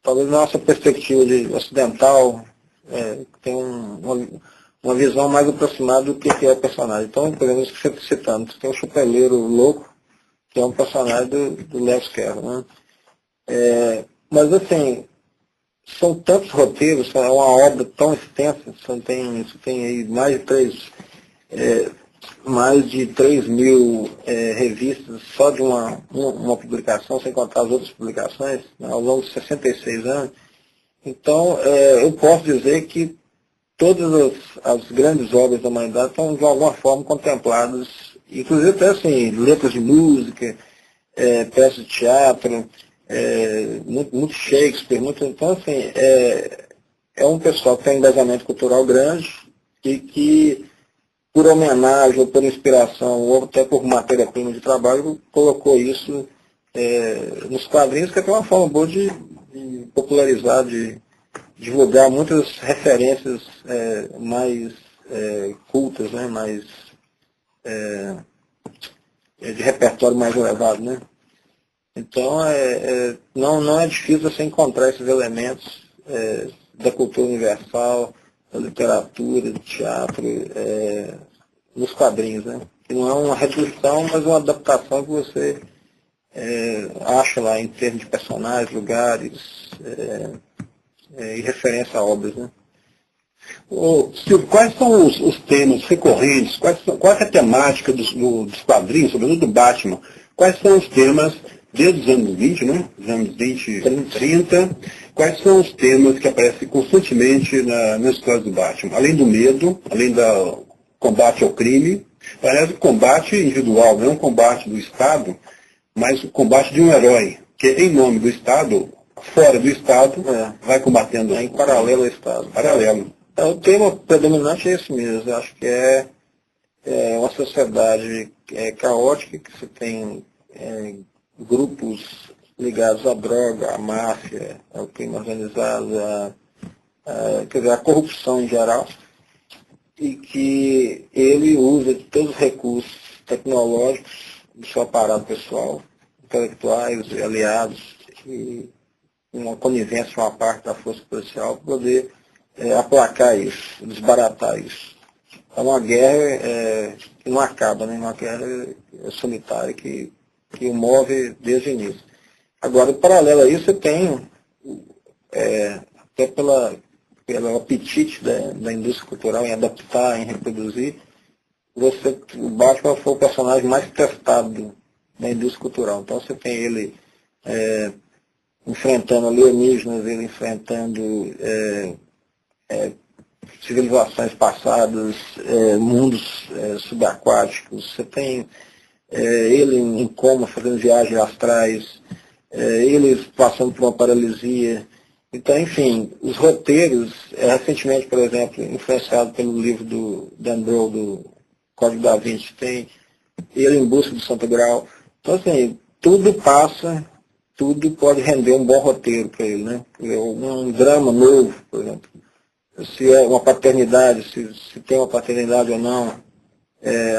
talvez nossa perspectiva de ocidental tem uma visão mais aproximada do que é o personagem. Então, por exemplo, você citando, tem o Chupeleiro Louco, que é um personagem do Lewis Carroll, né? Mas assim, são tantos roteiros, é uma obra tão extensa, você tem aí mais de 3 mil revistas só de uma publicação, sem contar as outras publicações, né, ao longo de 66 anos. Então, eu posso dizer que todas as grandes obras da humanidade estão, de alguma forma, contempladas, inclusive até assim, letras de música, peças de teatro, muito Shakespeare, então assim, é um pessoal que tem um engajamento cultural grande e que, por homenagem ou por inspiração, ou até por matéria-prima de trabalho, colocou isso nos quadrinhos, que é uma forma boa de popularizar, de divulgar muitas referências mais cultas, né, mais de repertório mais elevado, né? Então, não é difícil você encontrar esses elementos da cultura universal, da literatura, do teatro, nos quadrinhos, né? Que não é uma redução, mas uma adaptação que você acha lá em termos de personagens, lugares e referência a obras, né? Silvio, quais são os temas recorrentes, qual é a temática dos quadrinhos, sobretudo do Batman? Quais são os temas desde os anos 20, né? Os anos 20, 30, quais são os temas que aparecem constantemente nas histórias do Batman? Além do medo, além do combate ao crime, parece o combate individual, não é um combate do Estado, mas o combate de um herói, que em nome do Estado, fora do Estado, vai combatendo. Em paralelo ao Estado. Paralelo. O tema predominante é esse mesmo. Eu acho que é uma sociedade caótica, que você tem grupos ligados à droga, à máfia, ao crime organizado, quer dizer, à corrupção em geral, e que ele usa de todos os recursos tecnológicos do seu aparato pessoal, intelectuais e aliados, e uma conivência com uma parte da força policial para poder aplacar isso, desbaratar isso. É uma guerra que não acaba, né? Uma guerra solitária que o move desde o início. Agora, em paralelo a isso, você tem, até pelo apetite da indústria cultural em adaptar, em reproduzir, o Batman foi o personagem mais testado da indústria cultural. Então você tem ele enfrentando alienígenas, ele enfrentando civilizações passadas, mundos subaquáticos, você tem ele em coma fazendo viagens astrais, ele passando por uma paralisia. Então, enfim, os roteiros, recentemente, por exemplo, influenciado pelo livro do Dan Brown, do Código da Vinci, tem ele em busca do Santo Grau. Então, assim, tudo pode render um bom roteiro para ele, né? Um drama novo, por exemplo. Se é uma paternidade, se tem uma paternidade ou não,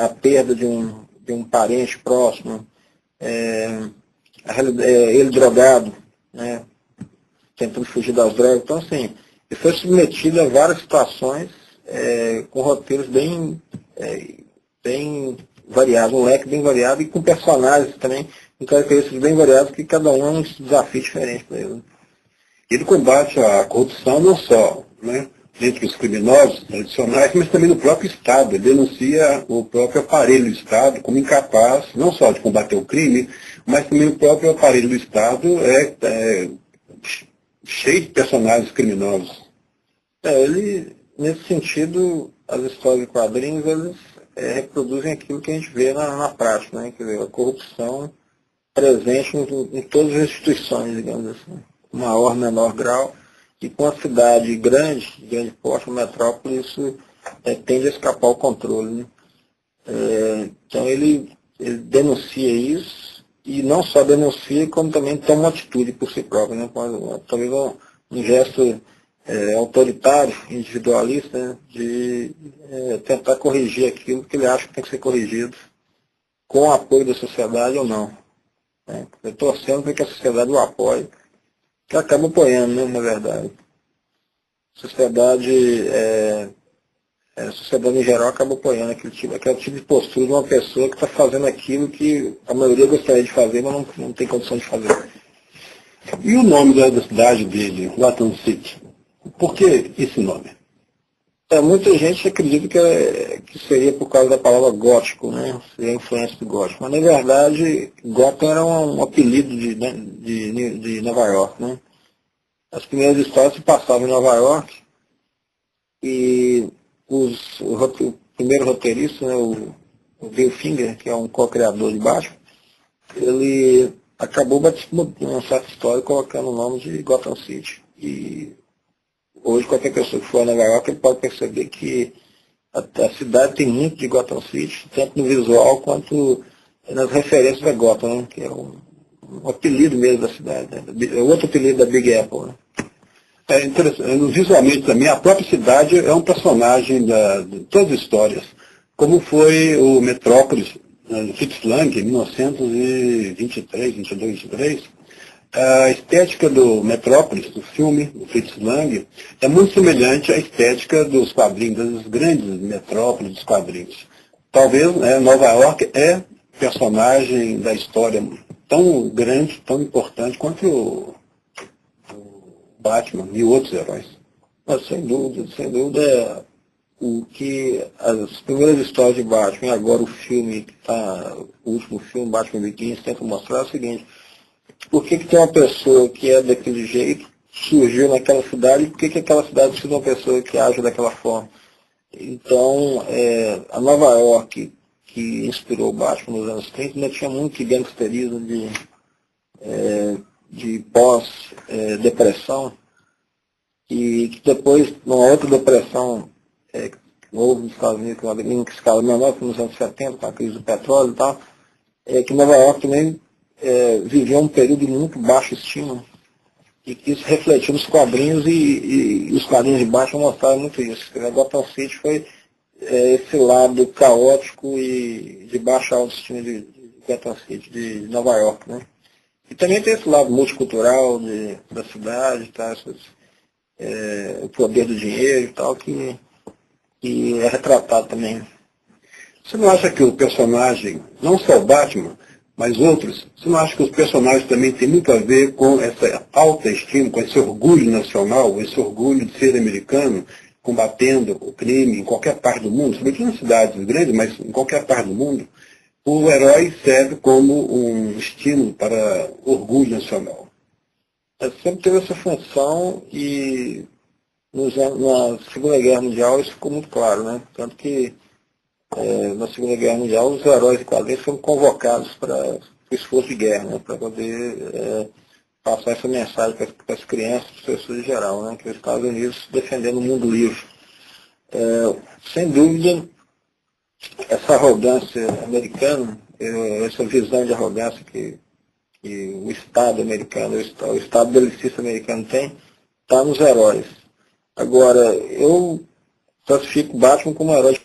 a perda de um parente próximo, ele drogado, né? Tentando fugir das drogas. Então, assim, ele foi submetido a várias situações com roteiros bem variados, um leque bem variado e com personagens também, com características bem variadas, que cada um é um desafio diferente para ele. Ele combate a corrupção não só, né, entre os criminosos tradicionais, mas também no próprio Estado. Ele denuncia o próprio aparelho do Estado como incapaz, não só de combater o crime, mas também o próprio aparelho do Estado cheio de personagens criminosos. Ele, nesse sentido, as histórias de quadrinhos, eles reproduzem aquilo que a gente vê na prática, né? Quer dizer, a corrupção presente em todas as instituições, digamos assim, maior ou menor grau, e com a cidade grande, de grande porte, uma metrópole, isso tende a escapar ao controle, né? Então ele denuncia isso, e não só denuncia, como também toma uma atitude por si próprio, né? Talvez um gesto autoritário, individualista, né? De tentar corrigir aquilo que ele acha que tem que ser corrigido, com o apoio da sociedade ou não, né? Torcendo para que a sociedade o apoie que acaba apoiando, né, na verdade. A sociedade em geral acaba apoiando aquele tipo de postura de uma pessoa que está fazendo aquilo que a maioria gostaria de fazer, mas não tem condição de fazer. E o nome da cidade dele, Gotham City? Por que esse nome? Muita gente acredita que seria por causa da palavra gótico, né? Seria a influência do gótico. Mas, na verdade, Gotham era um apelido de Nova York, né? As primeiras histórias se passavam em Nova York e o primeiro roteirista, né, o Bill Finger, que é um co-criador de Batman, ele acabou batizando uma certa história colocando o nome de Gotham City. E hoje qualquer pessoa que for a Nova York ele pode perceber que a cidade tem muito de Gotham City, tanto no visual quanto nas referências da Gotham, né, que é um apelido mesmo da cidade, né, é outro apelido da Big Apple. Né. É interessante, visualmente também, a própria cidade é um personagem de todas as histórias, como foi o Metrópolis, Fritz Lang, em 1923, 22, 23. A estética do Metrópolis, do filme, do Fritz Lang, é muito semelhante à estética dos quadrinhos, das grandes metrópoles dos quadrinhos. Talvez Nova York é personagem da história tão grande, tão importante quanto o Batman e outros heróis. Mas, sem dúvida, o que as primeiras histórias de Batman e agora o filme, o último filme, Batman Begins, tenta mostrar é o seguinte: por que tem uma pessoa que é daquele jeito, surgiu naquela cidade, e por que aquela cidade precisa de uma pessoa que age daquela forma? Então, a Nova York, que inspirou o Batman nos anos 30, ainda tinha muito gangsterismo de pós-depressão, e que depois, numa outra depressão, houve nos Estados Unidos, em escala menor, nos anos 70, com a crise do petróleo e tal, que Nova York também viveu um período de muito baixo estímulo, e que isso refletiu nos quadrinhos, e os quadrinhos de baixo mostraram muito isso. A Gotham City foi esse lado caótico e de baixa autoestima de Gotham City, de Nova York, né? E também tem esse lado multicultural da cidade, tá? O poder do dinheiro e tal, que é retratado também. Você não acha que o personagem, não só o Batman, mas outros, você não acha que os personagens também têm muito a ver com essa alta estima, com esse orgulho nacional, esse orgulho de ser americano, combatendo o crime em qualquer parte do mundo, sobretudo nas cidades grandes, mas em qualquer parte do mundo? O herói serve como um estímulo para o orgulho nacional. Sempre teve essa função e na Segunda Guerra Mundial isso ficou muito claro, né? Tanto que na Segunda Guerra Mundial os heróis de quadrinhos foram convocados para o esforço de guerra, né? Para poder passar essa mensagem para as crianças, para as pessoas em geral, né? Que os Estados Unidos defendendo o mundo livre. Sem dúvida, essa arrogância americana, essa visão de arrogância que o Estado americano, o Estado belicista americano tem, está nos heróis. Agora, eu classifico Batman como um herói